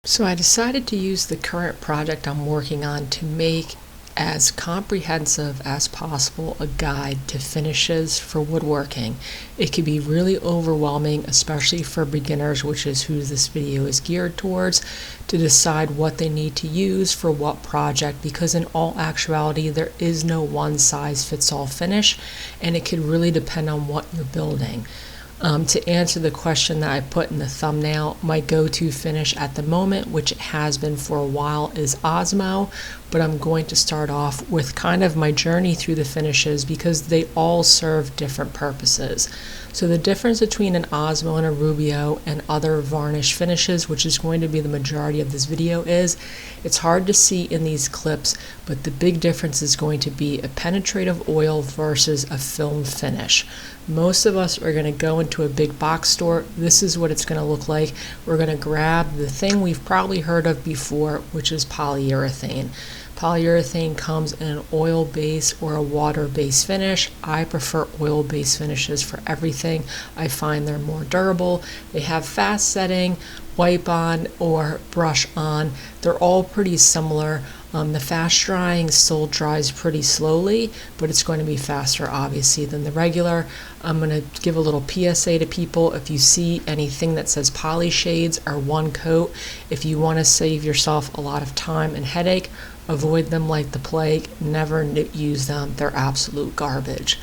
So I decided to use the current project I'm working on to make as comprehensive as possible a guide to finishes for woodworking. It can be really overwhelming, especially for beginners, which is who this video is geared towards, to decide what they need to use for what project, because in all actuality there is no one size fits all finish, and it can really depend on what you're building. To answer the question that I put in the thumbnail, my go-to finish at the moment, which it has been for a while, is Osmo, but I'm going to start off with kind of my journey through the finishes because they all serve different purposes. So the difference between an Osmo and a Rubio and other varnish finishes, which is going to be the majority of this video, is it's hard to see in these clips, but the big difference is going to be a penetrative oil versus a film finish. Most of us are going to go into a big box store. This is what it's going to look like. We're going to grab the thing we've probably heard of before, which is polyurethane. Polyurethane comes in an oil base or a water based finish. I prefer oil based finishes for everything. I find they're more durable. They have fast setting, wipe on or brush on. They're all pretty similar. The fast drying still dries pretty slowly, but it's going to be faster obviously than the regular. I'm going to give a little PSA to people. If you see anything that says poly shades or one coat, if you want to save yourself a lot of time and headache, avoid them like the plague. Never use them. They're absolute garbage.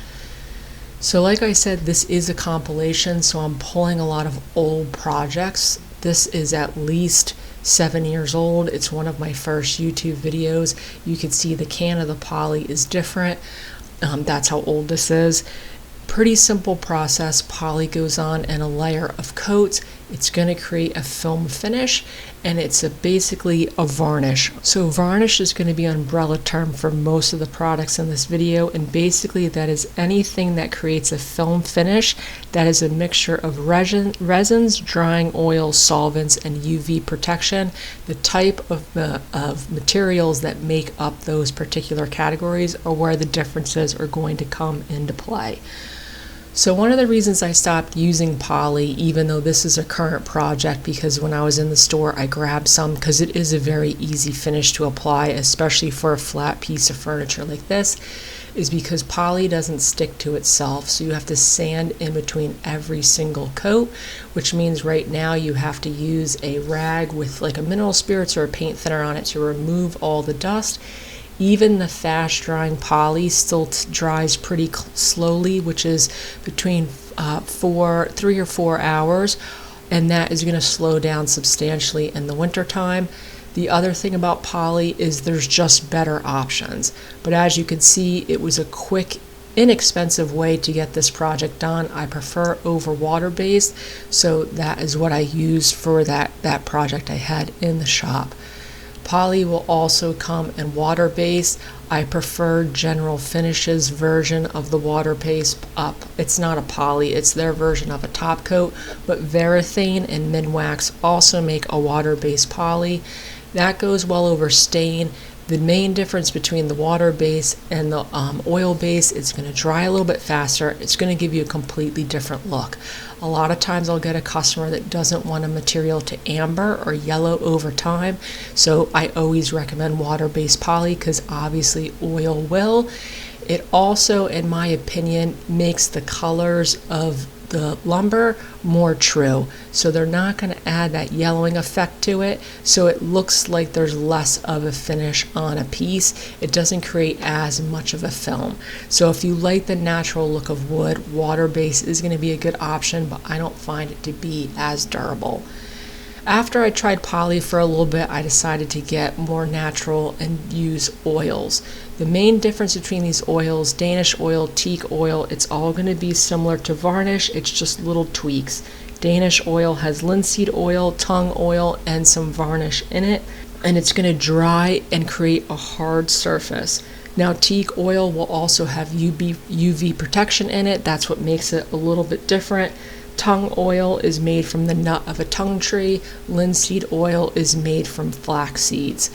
So like I said, this is a compilation, so I'm pulling a lot of old projects. This is at least 7 years old. It's one of my first YouTube videos. You can see the can of the poly is different. That's how old this is. Pretty simple process. Poly goes on in a layer of coats. It's going to create a film finish, and it's basically a varnish. So varnish is going to be an umbrella term for most of the products in this video, and basically that is anything that creates a film finish that is a mixture of resins, drying oils, solvents, and UV protection. The type of materials that make up those particular categories are where the differences are going to come into play. So one of the reasons I stopped using poly, even though this is a current project, because when I was in the store I grabbed some because it is a very easy finish to apply, especially for a flat piece of furniture like this, is because poly doesn't stick to itself. So you have to sand in between every single coat, which means right now you have to use a rag with like a mineral spirits or a paint thinner on it to remove all the dust. Even the fast drying poly still dries pretty slowly, which is between 3 or 4 hours, and that is going to slow down substantially in the winter time. The other thing about poly is there's just better options, but as you can see, it was a quick, inexpensive way to get this project done. I prefer over water based, so that is what I used for that project I had in the shop. Poly will also come in water based. I prefer General Finishes version of the water based up. It's not a poly, it's their version of a top coat, but Varathane and Minwax also make a water based poly. That goes well over stain. The main difference between the water base and the oil base, it's going to dry a little bit faster. It's going to give you a completely different look. A lot of times I'll get a customer that doesn't want a material to amber or yellow over time, so I always recommend water-based poly because obviously oil will. It also, in my opinion, makes the colors of the lumber more true, so they're not going to add that yellowing effect to it, so it looks like there's less of a finish on a piece. It doesn't create as much of a film. So if you like the natural look of wood, water base is going to be a good option, but I don't find it to be as durable. After I tried poly for a little bit, I decided to get more natural and use oils. The main difference between these oils, Danish oil, teak oil, it's all going to be similar to varnish, it's just little tweaks. Danish oil has linseed oil, tung oil, and some varnish in it, and it's going to dry and create a hard surface. Now teak oil will also have UV protection in it, that's what makes it a little bit different. Tung oil is made from the nut of a tung tree. Linseed oil is made from flax seeds.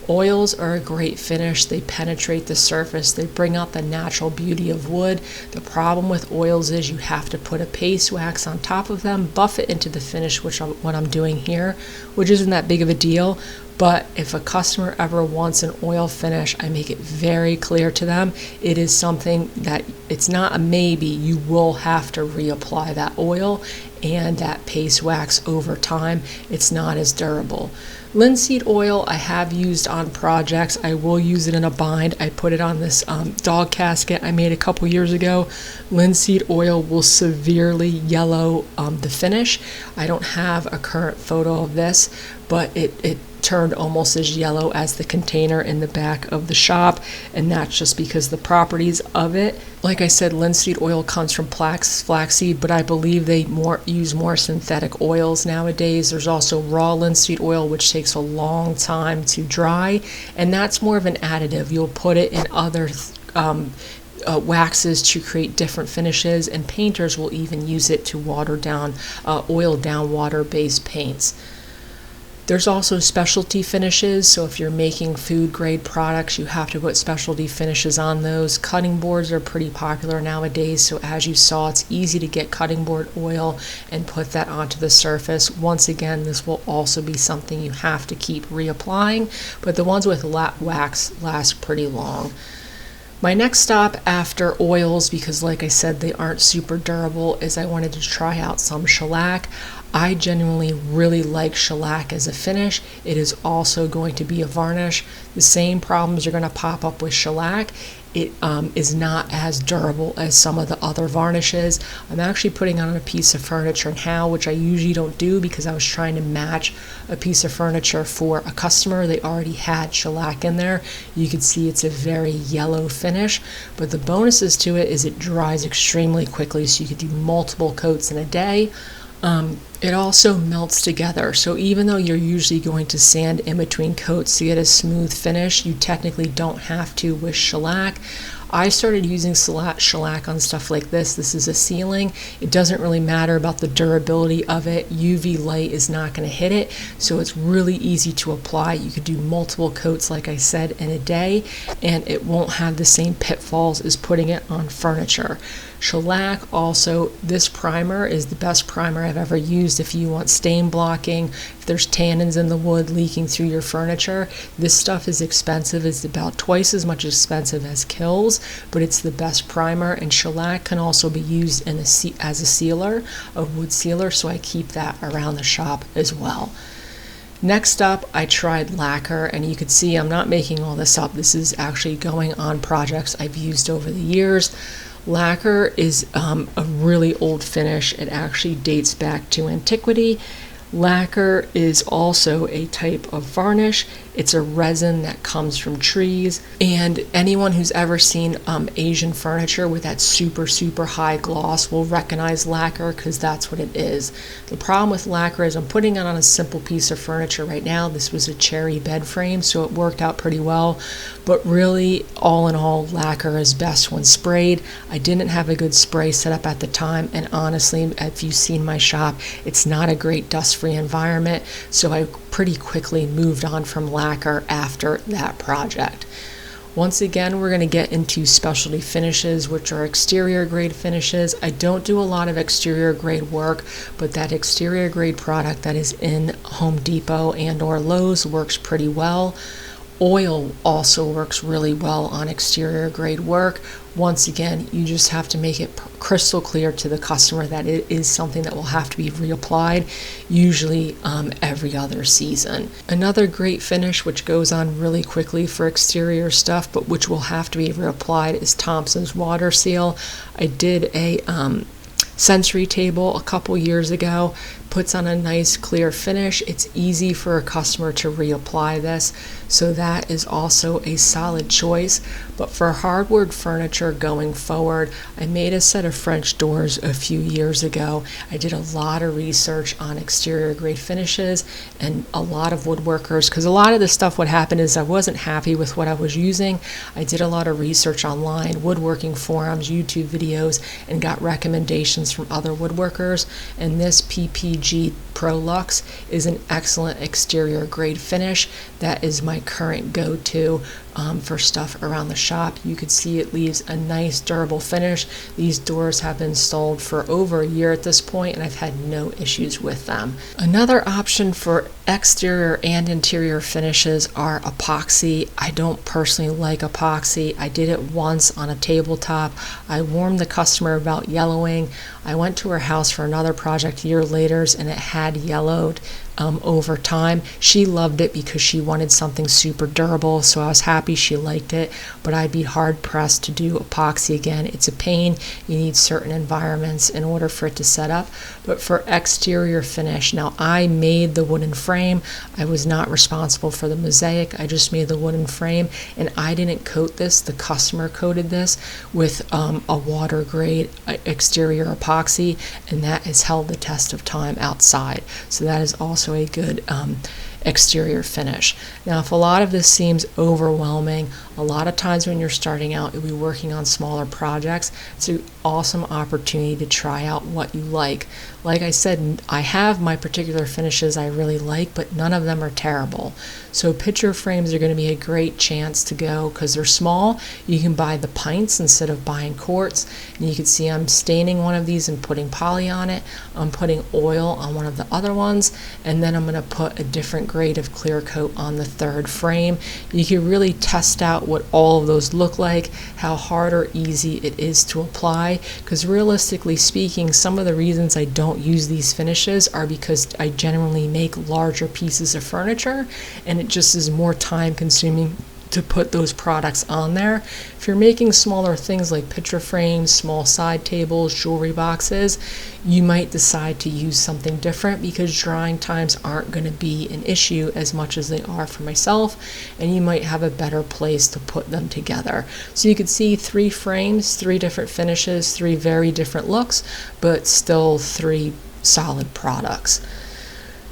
Oils are a great finish. They penetrate the surface. They bring out the natural beauty of wood. The problem with oils is you have to put a paste wax on top of them, buff it into the finish, which what I'm doing here, which isn't that big of a deal. But if a customer ever wants an oil finish, I make it very clear to them. It is something that it's not a maybe. You will have to reapply that oil and that paste wax over time. It's not as durable. Linseed oil I have used on projects. I will use it in a bind. I put it on this dog casket I made a couple years ago. Linseed oil will severely yellow the finish. I don't have a current photo of this, but it turned almost as yellow as the container in the back of the shop, and that's just because the properties of it. Like I said, linseed oil comes from flaxseed, but I believe they use more synthetic oils nowadays. There's also raw linseed oil, which takes a long time to dry, and that's more of an additive. You'll put it in other waxes to create different finishes, and painters will even use it to oil down water-based paints. There's also specialty finishes, so if you're making food grade products, you have to put specialty finishes on those. Cutting boards are pretty popular nowadays, so as you saw, it's easy to get cutting board oil and put that onto the surface. Once again, this will also be something you have to keep reapplying, but the ones with wax last pretty long. My next stop after oils, because like I said, they aren't super durable, is I wanted to try out some shellac. I genuinely really like shellac as a finish. It is also going to be a varnish. The same problems are going to pop up with shellac. It is not as durable as some of the other varnishes. I'm actually putting on a piece of furniture now, which I usually don't do because I was trying to match a piece of furniture for a customer. They already had shellac in there. You can see it's a very yellow finish, but the bonuses to it is it dries extremely quickly, so you could do multiple coats in a day. It also melts together, so even though you're usually going to sand in between coats to get a smooth finish, you technically don't have to with shellac. I started using shellac on stuff like this. This is a ceiling. It doesn't really matter about the durability of it. UV light is not going to hit it, so it's really easy to apply. You could do multiple coats, like I said, in a day, and it won't have the same pitfalls as putting it on furniture. Shellac also, this primer is the best primer I've ever used if you want stain blocking, if there's tannins in the wood leaking through your furniture. This stuff is expensive. It's about twice as much expensive as Kills, but it's the best primer, and shellac can also be used in as a sealer, a wood sealer, so I keep that around the shop as well. Next up, I tried Lacquer, and you can see I'm not making all this up. This is actually going on projects I've used over the years. Lacquer is a really old finish. It actually dates back to antiquity. Lacquer is also a type of varnish. It's a resin that comes from trees, and anyone who's ever seen Asian furniture with that super high gloss will recognize lacquer, because that's what it is. The problem with lacquer is I'm putting it on a simple piece of furniture right now. This was a cherry bed frame, so it worked out pretty well, but really, all in all, lacquer is best when sprayed. I didn't have a good spray set up at the time, and honestly, if you've seen my shop, it's not a great dust-free environment, so I pretty quickly moved on from lacquer after that project. Once again, we're going to get into specialty finishes, which are exterior grade finishes. I don't do a lot of exterior grade work, but that exterior grade product that is in Home Depot and or Lowe's works pretty well. Oil also works really well on exterior grade work. Once again, you just have to make it crystal clear to the customer that it is something that will have to be reapplied, usually every other season. Another great finish which goes on really quickly for exterior stuff, but which will have to be reapplied, is Thompson's Water Seal. I did a sensory table a couple years ago. Puts on a nice clear finish. It's easy for a customer to reapply this, so that is also a solid choice. But for hardwood furniture going forward, I made a set of French doors a few years ago. I did a lot of research on exterior grade finishes and a lot of woodworkers, because a lot of the stuff, what happened is I wasn't happy with what I was using. I did a lot of research online, woodworking forums, YouTube videos, and got recommendations from other woodworkers, and this PPG OG Pro Lux is an excellent exterior grade finish. That is my current go-to for stuff around the shop. You can see it leaves a nice durable finish. These doors have been installed for over a year at this point, and I've had no issues with them. Another option for exterior and interior finishes are epoxy. I don't personally like epoxy. I did it once on a tabletop. I warned the customer about yellowing. I went to her house for another project a year later, and it had yellowed over time. She loved it because she wanted something super durable, so I was happy she liked it, but I'd be hard pressed to do epoxy again. It's a pain. You need certain environments in order for it to set up. But for exterior finish, now I made the wooden frame. I was not responsible for the mosaic. I just made the wooden frame, and I didn't coat this. The customer coated this with a water grade exterior epoxy, and that has held the test of time outside. So that is also a good exterior finish. Now, if a lot of this seems overwhelming, a lot of times when you're starting out, you'll be working on smaller projects. It's an awesome opportunity to try out what you like. Like I said, I have my particular finishes I really like, but none of them are terrible. So picture frames are going to be a great chance to go because they're small. You can buy the pints instead of buying quarts. And you can see I'm staining one of these and putting poly on it. I'm putting oil on one of the other ones, and then I'm going to put a different grade of clear coat on the third frame. You can really test out what all of those look like, how hard or easy it is to apply, because realistically speaking, some of the reasons I don't use these finishes are because I generally make larger pieces of furniture, and it just is more time consuming to put those products on there. If you're making smaller things like picture frames, small side tables, jewelry boxes, you might decide to use something different because drying times aren't going to be an issue as much as they are for myself, and you might have a better place to put them together. So you can see 3 frames, 3 different finishes, 3 very different looks, but still 3 solid products.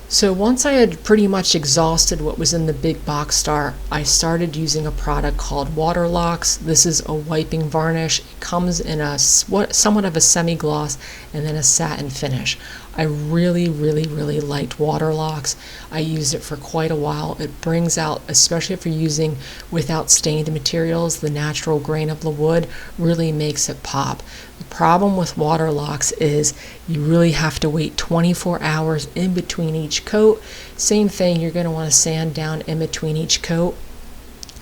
So once I had pretty much exhausted what was in the big box store, I started using a product called Waterlox. This is a wiping varnish. It comes in a somewhat of a semi-gloss and then a satin finish. I really liked Waterlox. I used it for quite a while. It brings out, especially if you're using without stained materials, the natural grain of the wood really makes it pop. The problem with Waterlox is you really have to wait 24 hours in between each coat. Same thing, you're going to want to sand down in between each coat.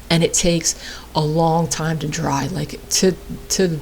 And it takes a long time to dry, like to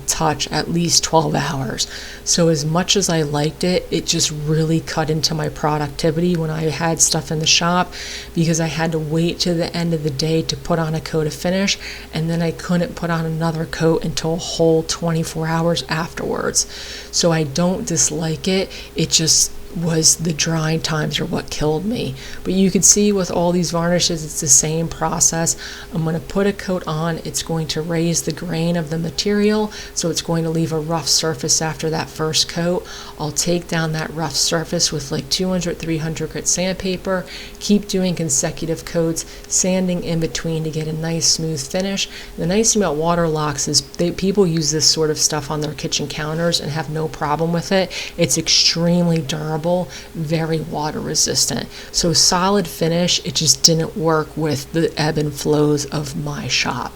touch at least 12 hours. So as much as I liked it, it just really cut into my productivity when I had stuff in the shop, because I had to wait to the end of the day to put on a coat of finish, and then I couldn't put on another coat until a whole 24 hours afterwards. So I don't dislike it, it just was the drying times are what killed me. But you can see with all these varnishes, it's the same process. I'm going to put a coat on. It's going to raise the grain of the material, so it's going to leave a rough surface after that first coat. I'll take down that rough surface with like 200-300 grit sandpaper, keep doing consecutive coats, sanding in between to get a nice smooth finish. The nice thing about Waterlox is people use this sort of stuff on their kitchen counters and have no problem with it. It's extremely durable, very water resistant. So solid finish, it just didn't work with the ebb and flows of my shop.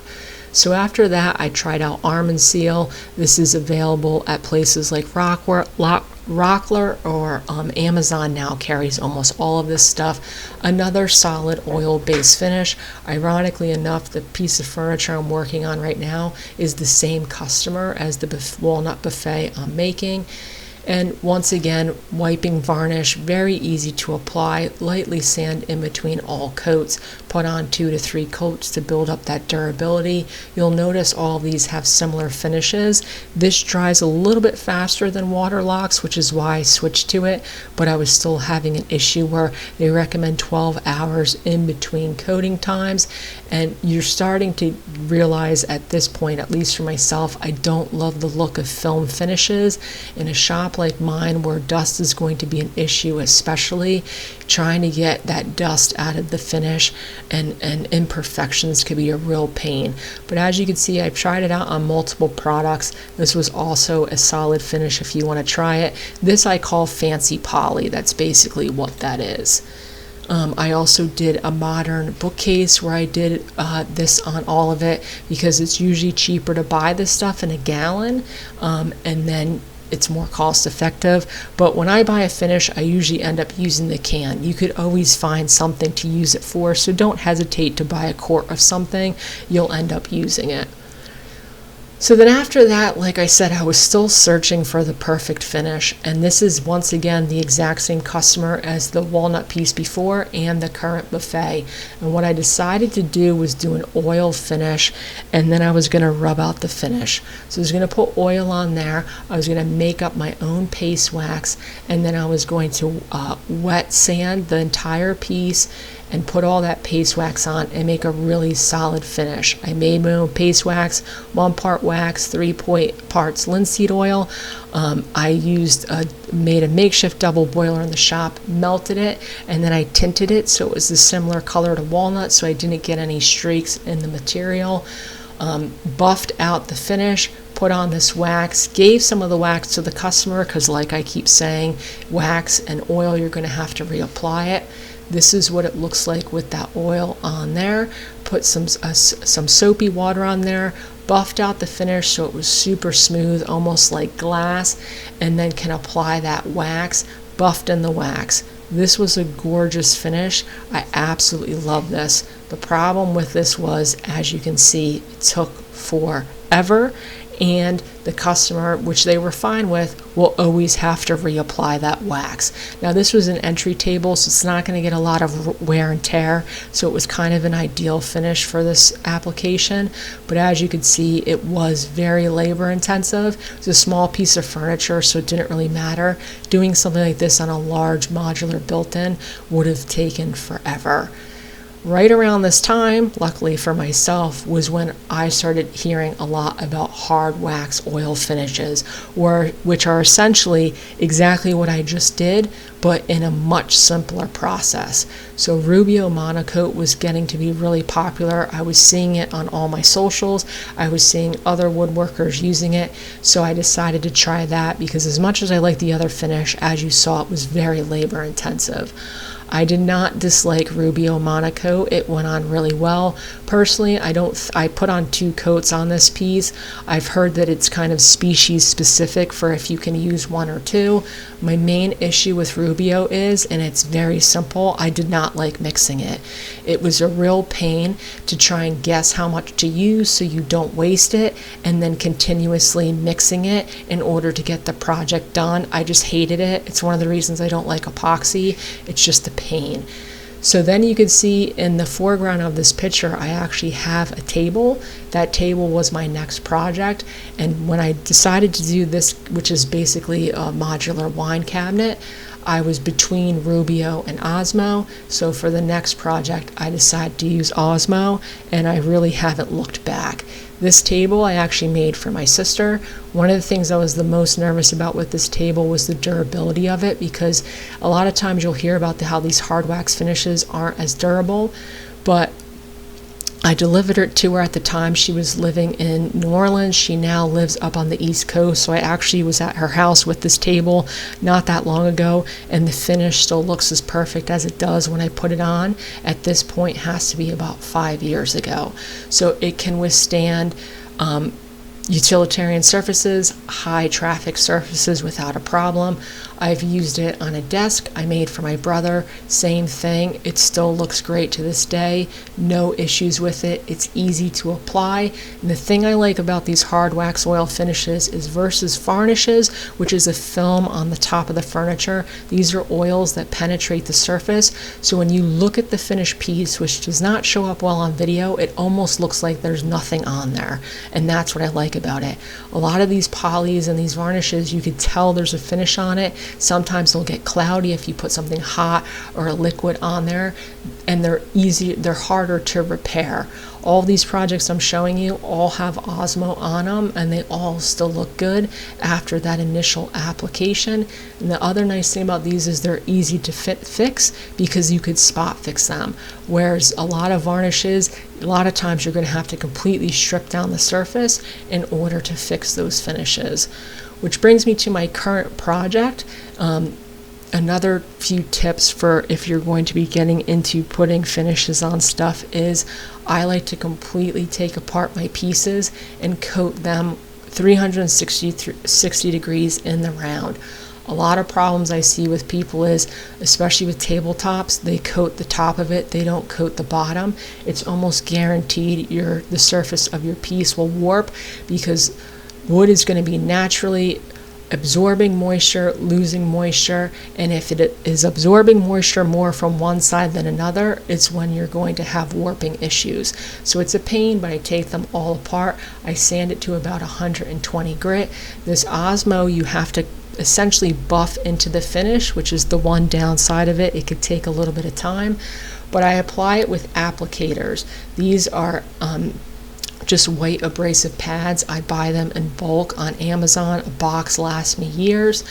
So after that, I tried out Arm & Seal. This is available at places like Rockler or Amazon now carries almost all of this stuff. Another solid oil-based finish. Ironically enough, the piece of furniture I'm working on right now is the same customer as the walnut buffet I'm making. And once again, wiping varnish, very easy to apply, lightly sand in between all coats, put on 2 to 3 coats to build up that durability. You'll notice all of these have similar finishes. This dries a little bit faster than Waterlox, which is why I switched to it, but I was still having an issue where they recommend 12 hours in between coating times, and you're starting to realize at this point, at least for myself, I don't love the look of film finishes in a shop. shop like mine where dust is going to be an issue, especially trying to get that dust out of the finish and imperfections could be a real pain. But as you can see, I've tried it out on multiple products. This was also a solid finish if you want to try it. This I call fancy poly. That's basically what that is. I also did a modern bookcase where I did this on all of it because it's usually cheaper to buy this stuff in a gallon, and then it's more cost effective. But when I buy a finish, I usually end up using the can. You could always find something to use it for, so don't hesitate to buy a quart of something. You'll end up using it. So then after that, like I said, I was still searching for the perfect finish, and this is once again the exact same customer as the walnut piece before and the current buffet. And what I decided to do was do an oil finish, and then I was going to rub out the finish. So I was going to put oil on there, I was going to make up my own paste wax, and then I was going to wet sand the entire piece and put all that paste wax on and make a really solid finish. I made my own paste wax, 1 part wax, 3 parts linseed oil. I made a makeshift double boiler in the shop, melted it, and then I tinted it so it was a similar color to walnut so I didn't get any streaks in the material. Buffed out the finish, put on this wax, gave some of the wax to the customer because like I keep saying, wax and oil, you're going to have to reapply it. This is what it looks like with that oil on there. Put some soapy water on there, buffed out the finish so it was super smooth, almost like glass, and then can apply that wax, buffed in the wax. This was a gorgeous finish. I absolutely love this. The problem with this was, as you can see, it took forever, and the customer, which they were fine with, will always have to reapply that wax. Now this was an entry table, so it's not going to get a lot of wear and tear, so it was kind of an ideal finish for this application. But as you can see, it was very labor intensive. It was a small piece of furniture, so it didn't really matter. Doing something like this on a large modular built-in would have taken forever. Right around this time, luckily for myself, was when I started hearing a lot about hard wax oil finishes, which are essentially exactly what I just did, but in a much simpler process. So Rubio Monocoat was getting to be really popular. I was seeing it on all my socials. I was seeing other woodworkers using it, so I decided to try that because as much as I like the other finish, as you saw, it was very labor intensive. I did not dislike Rubio Monocoat. It went on really well. Personally, I put on 2 coats on this piece. I've heard that it's kind of species specific for if you can use 1 or 2. My main issue with Rubio is, and it's very simple, I did not like mixing it. It was a real pain to try and guess how much to use so you don't waste it, and then continuously mixing it in order to get the project done. I just hated it. It's one of the reasons I don't like epoxy. It's just a pain. So then you can see in the foreground of this picture, I actually have a table. That table was my next project, and when I decided to do this, which is basically a modular wine cabinet, I was between Rubio and Osmo. So for the next project, I decided to use Osmo, and I really haven't looked back. This table I actually made for my sister. One of the things I was the most nervous about with this table was the durability of it, because a lot of times you'll hear about how these hard wax finishes aren't as durable, but I delivered it to her at the time she was living in New Orleans. She now lives up on the East Coast, so I actually was at her house with this table not that long ago, and the finish still looks as perfect as it does when I put it on. At this point, it has to be about 5 years ago. So it can withstand utilitarian surfaces, high traffic surfaces without a problem. I've used it on a desk I made for my brother, same thing. It still looks great to this day, no issues with it. It's easy to apply. And the thing I like about these hard wax oil finishes is versus varnishes, which is a film on the top of the furniture, these are oils that penetrate the surface. So when you look at the finished piece, which does not show up well on video, it almost looks like there's nothing on there. And that's what I like about it. A lot of these polys and these varnishes, you could tell there's a finish on it. Sometimes they'll get cloudy if you put something hot or a liquid on there, and they're harder to repair. All these projects I'm showing you all have Osmo on them, and they all still look good after that initial application. And the other nice thing about these is they're easy to fix because you could spot fix them. Whereas a lot of varnishes, a lot of times you're going to have to completely strip down the surface in order to fix those finishes. Which brings me to my current project. Another few tips for if you're going to be getting into putting finishes on stuff is I like to completely take apart my pieces and coat them 360 degrees in the round. A lot of problems I see with people is, especially with tabletops, they coat the top of it, they don't coat the bottom. It's almost guaranteed the surface of your piece will warp because wood is going to be naturally absorbing moisture, losing moisture, and if it is absorbing moisture more from one side than another, it's when you're going to have warping issues. So it's a pain, but I take them all apart. I sand it to about 120 grit. This Osmo, you have to essentially buff into the finish, which is the one downside of it. It could take a little bit of time, but I apply it with applicators. These are just white abrasive pads. I buy them in bulk on Amazon. A box lasts me years.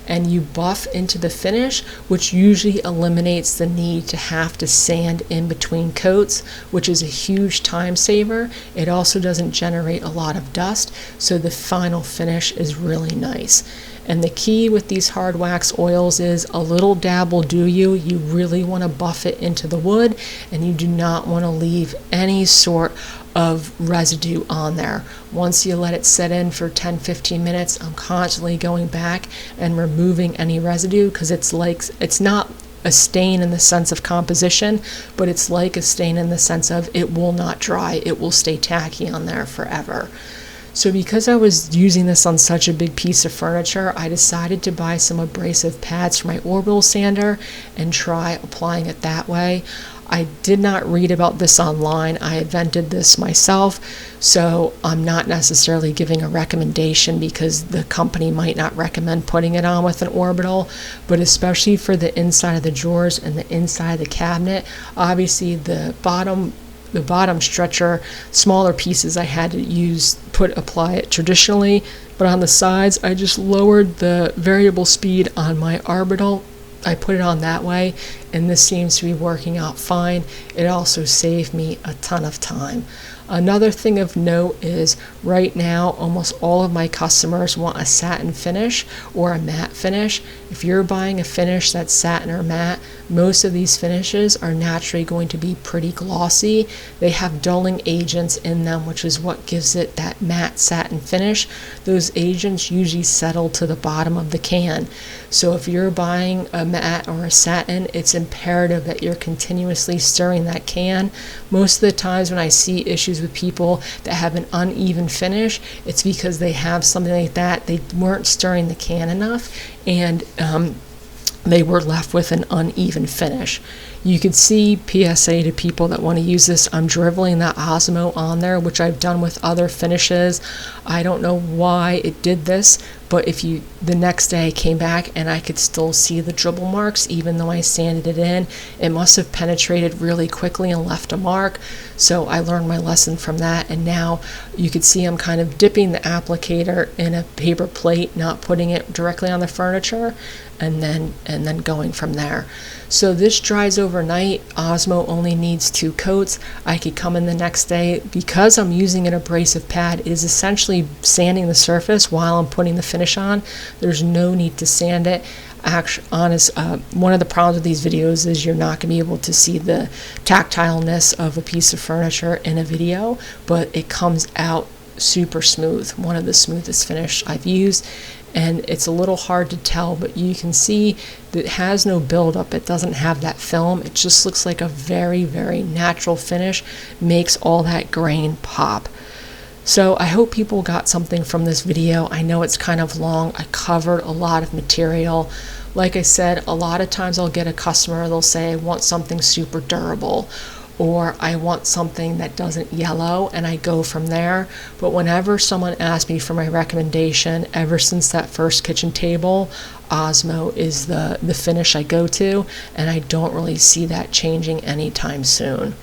And you buff into the finish, which usually eliminates the need to have to sand in between coats, which is a huge time saver. It also doesn't generate a lot of dust, so the final finish is really nice. And the key with these hard wax oils is a little dab will do you. You really want to buff it into the wood, and you do not want to leave any sort of residue on there. Once you let it set in for 10-15 minutes, I'm constantly going back and removing any residue because it's not a stain in the sense of composition, but it's like a stain in the sense of it will not dry. It will stay tacky on there forever. So because I was using this on such a big piece of furniture, I decided to buy some abrasive pads for my orbital sander and try applying it that way. I did not read about this online. I invented this myself, so I'm not necessarily giving a recommendation because the company might not recommend putting it on with an orbital, but especially for the inside of the drawers and the inside of the cabinet, obviously the bottom stretcher, smaller pieces I had to apply it traditionally, but on the sides I just lowered the variable speed on my orbital. I put it on that way, and this seems to be working out fine. It also saved me a ton of time. Another thing of note is right now almost all of my customers want a satin finish or a matte finish. If you're buying a finish that's satin or matte, most of these finishes are naturally going to be pretty glossy. They have dulling agents in them, which is what gives it that matte satin finish. Those agents usually settle to the bottom of the can. So if you're buying a matte or a satin, it's imperative that you're continuously stirring that can. Most of the times when I see issues with people that have an uneven finish, it's because they have something like that. They weren't stirring the can enough, and they were left with an uneven finish. You could see PSA to people that want to use this. I'm dribbling that Osmo on there, which I've done with other finishes. I don't know why it did this, but the next day I came back and I could still see the dribble marks even though I sanded it in. It must have penetrated really quickly and left a mark. So I learned my lesson from that, and now you could see I'm kind of dipping the applicator in a paper plate, not putting it directly on the furniture, and then going from there. So this dries overnight. Osmo only needs 2 coats. I could come in the next day. Because I'm using an abrasive pad, it is essentially sanding the surface while I'm putting the finish on. There's no need to sand it. One of the problems with these videos is you're not going to be able to see the tactileness of a piece of furniture in a video, but it comes out super smooth. One of the smoothest finish I've used, and it's a little hard to tell, but you can see that it has no buildup. It doesn't have that film. It just looks like a very, very natural finish. Makes all that grain pop. So I hope people got something from this video. I know it's kind of long. I covered a lot of material. Like I said, a lot of times I'll get a customer, they'll say, I want something super durable, or I want something that doesn't yellow, and I go from there. But whenever someone asks me for my recommendation, ever since that first kitchen table, Osmo is the finish I go to, and I don't really see that changing anytime soon.